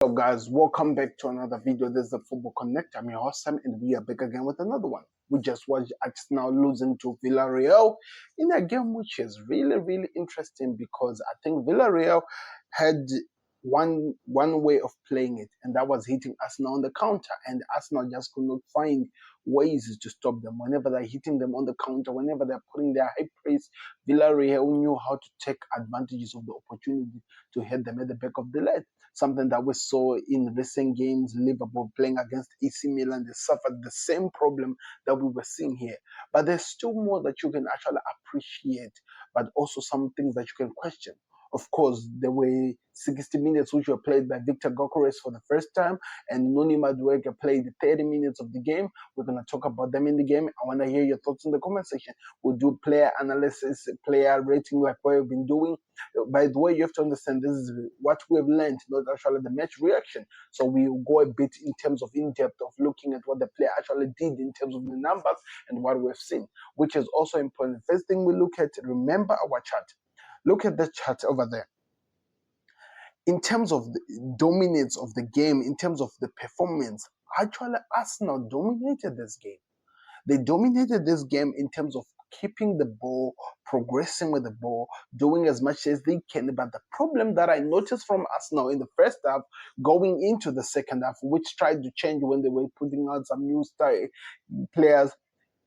Hello guys, welcome back to another video. This is the Football Connect. I'm your host Sam, and we are back again with another one. We just watched Arsenal losing to Villarreal in a game which is really interesting because I think Villarreal had one way of playing it, and that was hitting Arsenal on the counter, and Arsenal just could not find ways to stop them. Whenever they're hitting them on the counter, whenever they're putting their high press, Villarreal knew how to take advantages of the opportunity to hit them at the back of the net. Something that we saw in recent games. Liverpool playing against AC Milan, they suffered the same problem that we were seeing here. But there's still more that you can actually appreciate, but also some things that you can question. Of course, there were 60 minutes which were played by Victor Gokores for the first time, and Noni Madueke played 30 minutes of the game. We're going to talk about them in the game. I want to hear your thoughts in the comment section. We'll do player analysis, player rating like what we've been doing. By the way, you have to understand this is what we've learned, not actually the match reaction. So we'll go a bit in terms of in-depth of looking at what the player actually did in terms of the numbers and what we've seen, which is also important. First thing we look at, remember our chart. Look at the chart over there. In terms of the dominance of the game, in terms of the performance, actually Arsenal dominated this game. They dominated this game in terms of keeping the ball, progressing with the ball, doing as much as they can. But the problem that I noticed from Arsenal in the first half, going into the second half, which tried to change when they were putting out some new style players,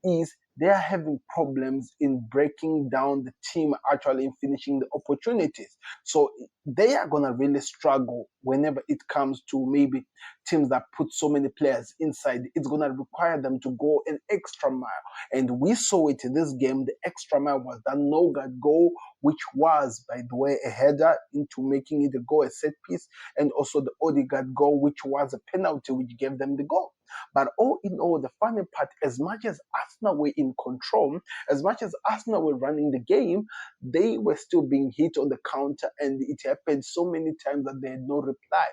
is they are having problems in breaking down the team, actually in finishing the opportunities. So they are going to really struggle whenever it comes to maybe teams that put so many players inside. It's going to require them to go an extra mile. And we saw it in this game. The extra mile was that no-gut goal, which was, by the way, a header into making it a goal, a set piece, and also the Odegaard goal, which was a penalty, which gave them the goal. But all in all, the funny part, as much as Arsenal were in control, as much as Arsenal were running the game, they were still being hit on the counter, and it happened so many times that they had no reply.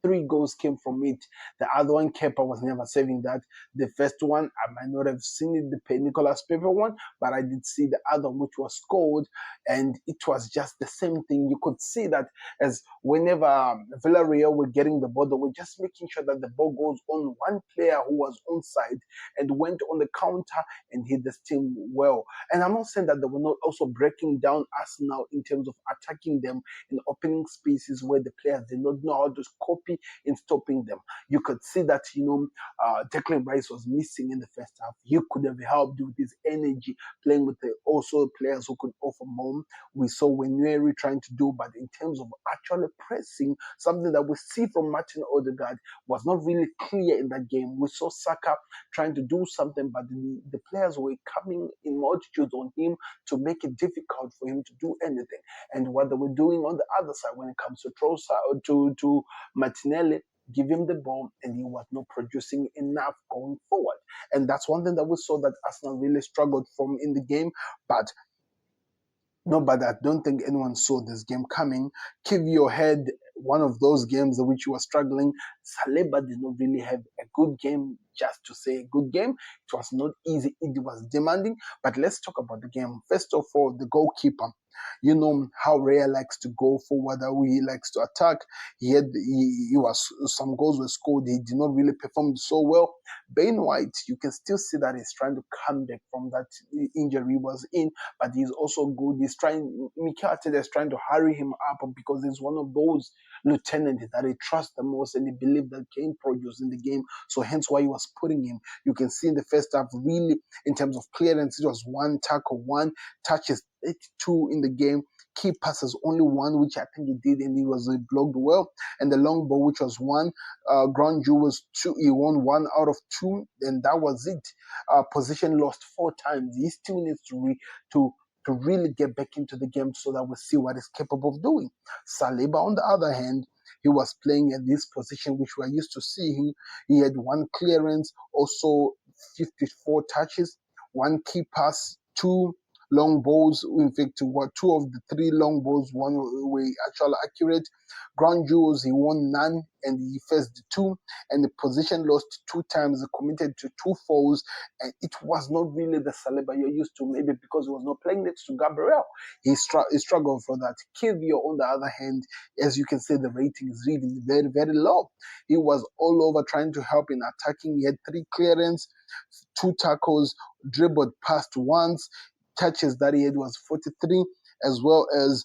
3 goals came from it. The other one, Kepa was never saving that. The first one, I might not have seen it, the Nicolas Pepe one, but I did see the other one, which was scored, and it was just the same thing. You could see that as whenever Villarreal were getting the ball, they were just making sure that the ball goes on one player who was onside and went on the counter and hit this team well. And I'm not saying that they were not also breaking down Arsenal in terms of attacking them in opening spaces where the players did not know how to copy in stopping them. You could see that, Declan Rice was missing in the first half. He could have helped with his energy, playing with the also players who could offer more. We saw Wenyeri trying to do, but in terms of actually pressing, something that we see from Martin Odegaard was not really clear in that game. We saw Saka trying to do something, but the players were coming in multitudes on him to make it difficult for him to do anything. And what they were doing on the other side when it comes to Trossard, to Martinelli, give him the ball, and he was not producing enough going forward. And that's one thing that we saw that Arsenal really struggled from in the game. But no, but I don't think anyone saw this game coming. Keep your head, one of those games in which you were struggling. Saliba did not really have a good game, just to say a good game. It was not easy, it was demanding. But let's talk about the game. First of all, the goalkeeper. You know how Raya likes to go forward, how he likes to attack. He was some goals were scored. He did not really perform so well. Ben White, you can still see that he's trying to come back from that injury he was in, but he's also good. Mikel Arteta is trying to hurry him up because he's one of those lieutenants that he trusts the most and he believes that can produce in the game. So hence why he was putting him. You can see in the first half, really, in terms of clearance, it was 1 tackle, 1 touches, 82 in the game. Key passes, only 1, which I think he did, and he was blocked well. And the long ball, which was 1, ground jewel was 2. He won 1 out of 2, and that was it. Position lost 4 times. He still needs to really get back into the game so that we see what he's capable of doing. Saliba, on the other hand, he was playing at this position which we're used to seeing. He had 1 clearance, also 54 touches, 1 key pass, 2 long balls. In fact, what two of the three long balls, one were actually accurate. Ground duels, he won none and he faced two, and the position lost two times, he committed to two fouls, and it was not really the Saliba you're used to, maybe because he was not playing next to Gabriel. He struggled for that. Kivio, on the other hand, as you can see, the rating is really very, very low. He was all over trying to help in attacking. He had three clearance, two tackles, dribbled past once, touches that he had was 43, as well as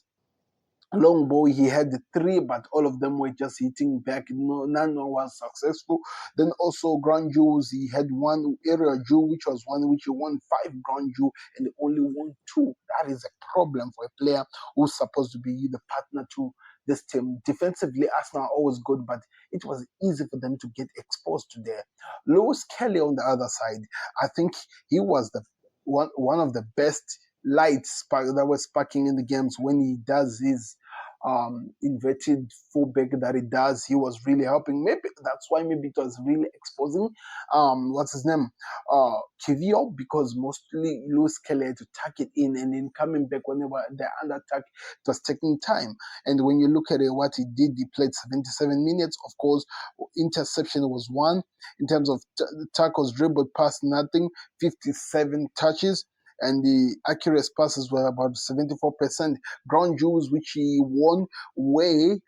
long ball. He had three, but all of them were just hitting back. No, none was successful. Then also ground jewels, he had one area jewel, which was one which he won five ground jewel and only won two. That is a problem for a player who's supposed to be the partner to this team. Defensively, Arsenal are always good, but it was easy for them to get exposed to there. Lewis Kelly on the other side, I think he was the one of the best lights that was sparking in the games when he does his inverted fullback that he does. He was really helping. Maybe that's why maybe it was really exposing what's his name? Kivio, because mostly Lewis Kelly had to tuck it in and then coming back whenever they're under attack, it was taking time. And when you look at it, what he did, he played 77 minutes. Of course, interception was one. In terms of tackles, dribbled past nothing, 57 touches, and the accurate passes were about 74%. Ground jewels, which he won, way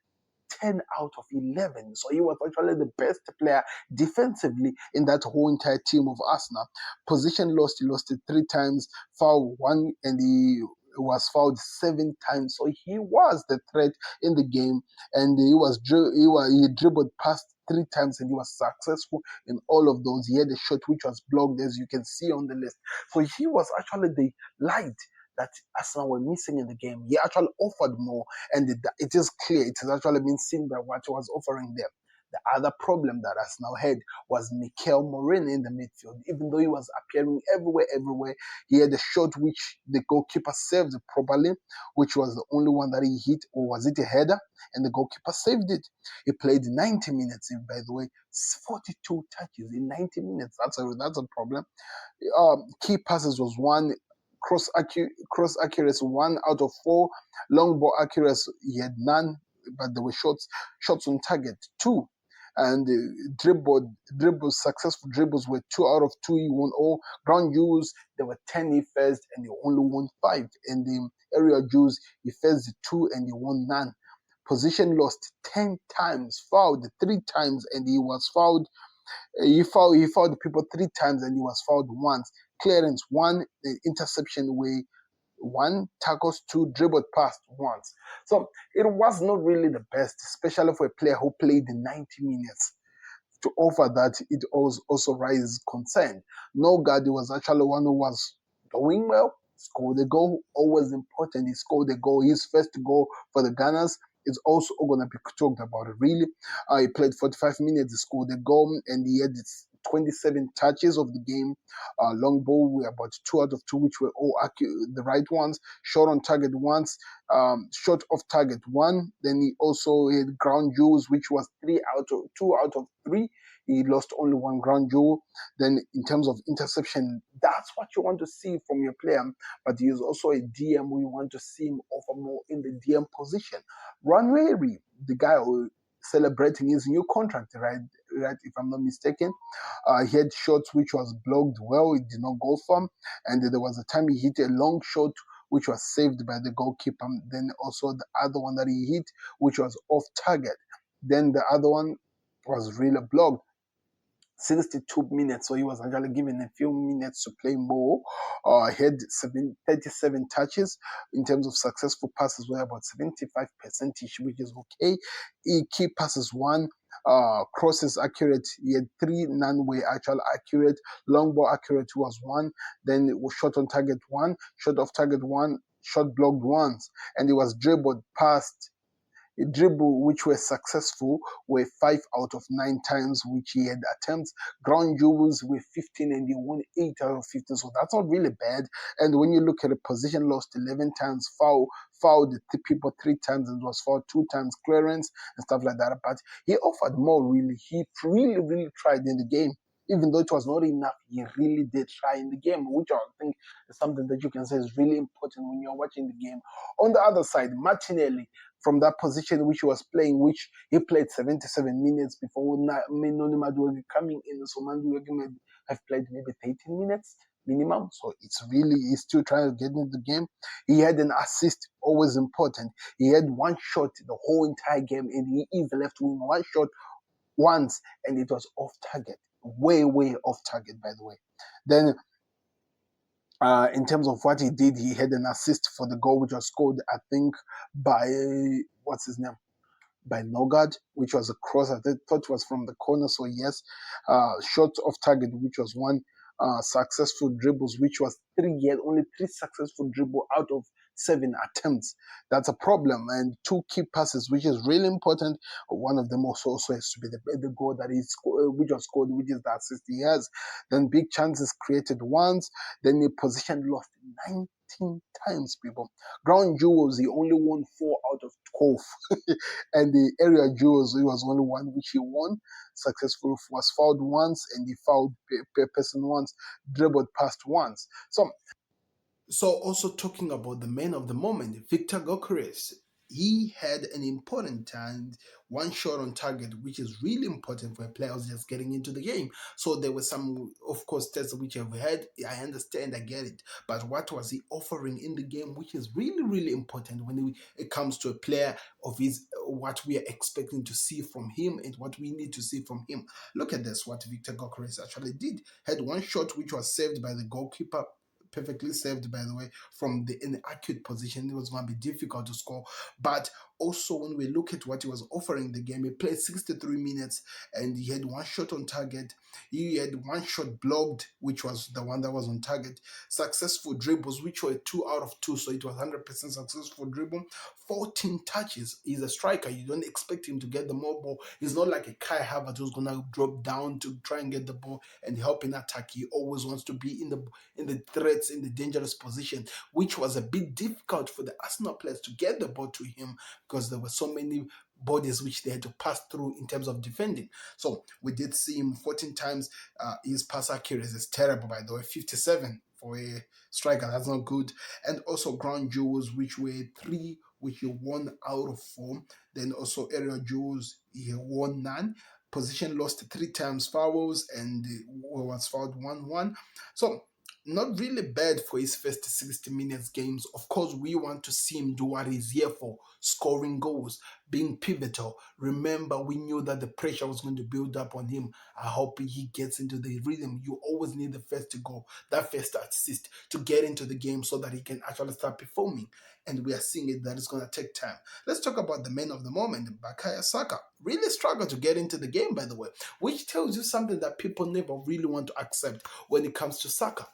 10 out of 11. So he was actually the best player defensively in that whole entire team of Arsenal. Position lost, he lost it three times, foul one, and he was fouled seven times. So he was the threat in the game, and he dribbled past three times and he was successful in all of those. He had a shot which was blocked, as you can see on the list. So he was actually the light that Arsenal were missing in the game. He actually offered more, and it is clear, it has actually been seen by what he was offering them. The other problem that Arsenal had was Mikel Morin in the midfield. Even though he was appearing everywhere, he had a shot which the goalkeeper saved properly, which was the only one that he hit, or was it a header? And the goalkeeper saved it. He played 90 minutes, by the way, 42 touches in 90 minutes. That's a problem. Key passes was one, cross accuracy 1 out of 4, long ball accuracy he had none, but there were shots on target 2, and successful dribbles were 2 out of 2. He won all. Ground duels, there were 10 he faced and he only won 5, and the area duels he faced 2 and he won none. Position lost 10 times, fouled 3 times, and he was fouled. He fouled people 3 times and he was fouled once. Clearance 1, interception way 1, tackles 2, dribbled past once. So it was not really the best, especially for a player who played 90 minutes. To offer that, it also raises concern. No Gadi was actually one who was doing well. Scored a goal, always important. He scored a goal, his first goal for the Gunners. It's also going to be talked about, really. He played 45 minutes, he scored a goal, and he had 27 touches of the game. Long ball were about 2 out of 2, which were all the right ones. Shot on target once, shot off target 1. Then he also had ground jewels, which was 2 out of 3. He lost only 1 ground jewel. Then in terms of interception, that's what you want to see from your player. But he is also a DM. We want to see him offer more in the DM position. Ranwery, the guy who celebrating his new contract, right? If I'm not mistaken, he had shots which was blocked well. It did not go for him, and there was a time he hit a long shot which was saved by the goalkeeper. Then also the other one that he hit, which was off target. Then the other one was really blocked. 62 minutes, so he was actually given a few minutes to play more. He had 37 touches. In terms of successful passes, were about 75%, which is okay. He key passes 1, crosses accurate. He had 3, none were actually accurate. Long ball accurate was 1. Then it was shot on target 1, shot off target 1, shot blocked once, and it was dribbled past. A dribble which were successful were 5 out of 9 times which he had attempts. Ground jewels were 15 and he won 8 out of 15. So that's not really bad. And when you look at the position lost 11 times, fouled the people 3 times and was fouled 2 times, clearance and stuff like that. But he offered more, really. He really tried in the game. even though it was not enough, he really did try in the game, which I think is something that you can say is really important when you're watching the game. On the other side, Martinelli, from that position which he was playing, which he played 77 minutes before Noni Madueke coming in. So Madueke may have played maybe 13 minutes minimum. So it's really, he's still trying to get into the game. He had an assist, always important. He had one shot the whole entire game, and he even left wing one shot once, and it was off target. Way, way off target, by the way. Then in terms of what he did, he had an assist for the goal which was scored, I think, by what's his name? By Nogard, which was a cross. I thought it was from the corner. So yes, shot off target, which was one. Successful dribbles, which was three. He had only three successful dribble out of 7 attempts. That's a problem. And two key passes, which is really important. One of them also has to be the goal that he scored, which was scored, which is the assist he has. Then big chances created once. Then the position lost 19 times, people. Ground jewels, he only won 4 out of 12. And the area jewels, it was only one which he won. Successful was fouled once, and he fouled per person once, dribbled past once. So also talking about the man of the moment, Victor Gokres, he had an important and one shot on target, which is really important for a player who's just getting into the game. So there were some, of course, tests which I've had. I understand, I get it. But what was he offering in the game, which is really, really important when it comes to a player of his, what we are expecting to see from him and what we need to see from him. Look at this, what Victor Gokres actually did. Had one shot which was saved by the goalkeeper, perfectly saved, by the way, from the acute position. It was going to be difficult to score. But also, when we look at what he was offering the game, he played 63 minutes and he had one shot on target. He had one shot blocked, which was the one that was on target. Successful dribbles, which were 2 out of 2, so it was 100% successful dribble. 14 touches. He's a striker. You don't expect him to get the more ball. He's not like a Kai Havertz who's gonna drop down to try and get the ball and help in attack. He always wants to be in the threats, in the dangerous position, which was a bit difficult for the Arsenal players to get the ball to him because there were so many bodies which they had to pass through in terms of defending. So we did see him 14 times. His pass accuracy is terrible, by the way, 57 for a striker. That's not good. And also ground jewels, which were 3, which he won out of 4. Then also area jewels, he won none. Position lost 3 times fouls and was fouled 1-1. So not really bad for his first 60 minutes games. Of course, we want to see him do what he's here for, scoring goals, being pivotal. Remember, we knew that the pressure was going to build up on him. I hope he gets into the rhythm. You always need the first goal, that first assist to get into the game so that he can actually start performing. And we are seeing it that it's going to take time. Let's talk about the man of the moment, Bukayo Saka. Really struggled to get into the game, by the way, which tells you something that people never really want to accept when it comes to Saka.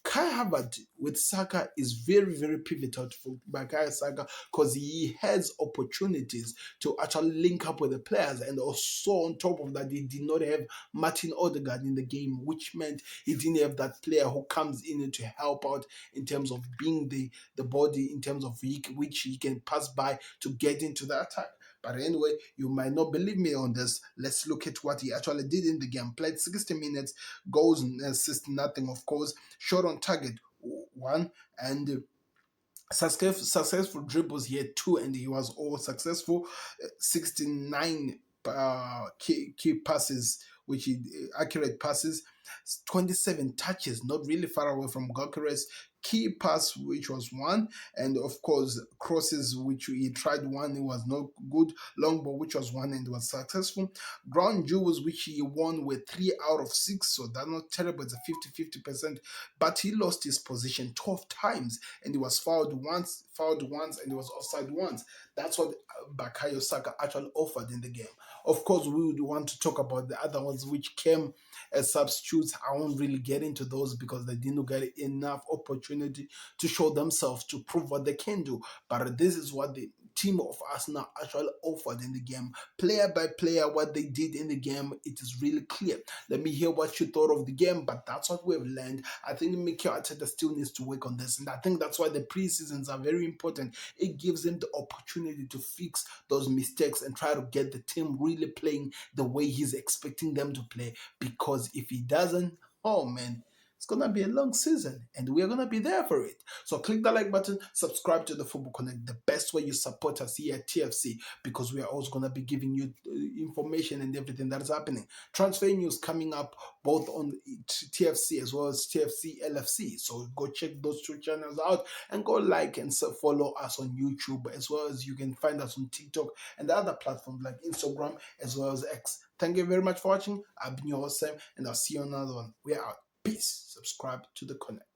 Kai Havertz with Saka is very, very pivotal for Bukayo Saka because he has opportunities to actually link up with the players. And also, on top of that, he did not have Martin Odegaard in the game, which meant he didn't have that player who comes in to help out in terms of being the body, in terms of which he can pass by to get into the attack. But anyway, you might not believe me on this. Let's look at what he actually did in the game. Played 60 minutes, goals and assists, nothing, of course. Shot on target, 1, and successful dribbles, he had 2, and he was all successful. 69 key passes, which he accurate passes. 27 touches, not really far away from Gokeres. Key pass, which was 1, and of course crosses, which he tried 1, it was not good. Long ball, which was 1 and was successful. Ground jewels, which he won, were 3 out of 6, so that's not terrible. It's a 50-50%, but he lost his position 12 times, and he was fouled once, and he was offside once. That's what Bukayo Saka actually offered in the game. Of course, we would want to talk about the other ones which came as substitutes. I won't really get into those because they didn't get enough opportunity to show themselves, to prove what they can do. But this is what the team of Arsenal actually offered in the game. Player by player, what they did in the game, it is really clear. Let me hear what you thought of the game, but that's what we've learned. I think Mikel Arteta still needs to work on this, and I think that's why the pre-seasons are very important. It gives them the opportunity opportunity to fix those mistakes and try to get the team really playing the way he's expecting them to play. Because if he doesn't, oh man, it's gonna be a long season, and we're gonna be there for it. So click the like button, subscribe to the Football Connect, the best way you support us here at TFC, because we are also gonna be giving you information and everything that is happening. Transfer news coming up both on TFC as well as TFC LFC. So go check those two channels out and go like and follow us on YouTube, as well as you can find us on TikTok and other platforms like Instagram as well as X. Thank you very much for watching. I've been your host Sam, and I'll see you on another one. We are out. Peace. Subscribe to the Connect.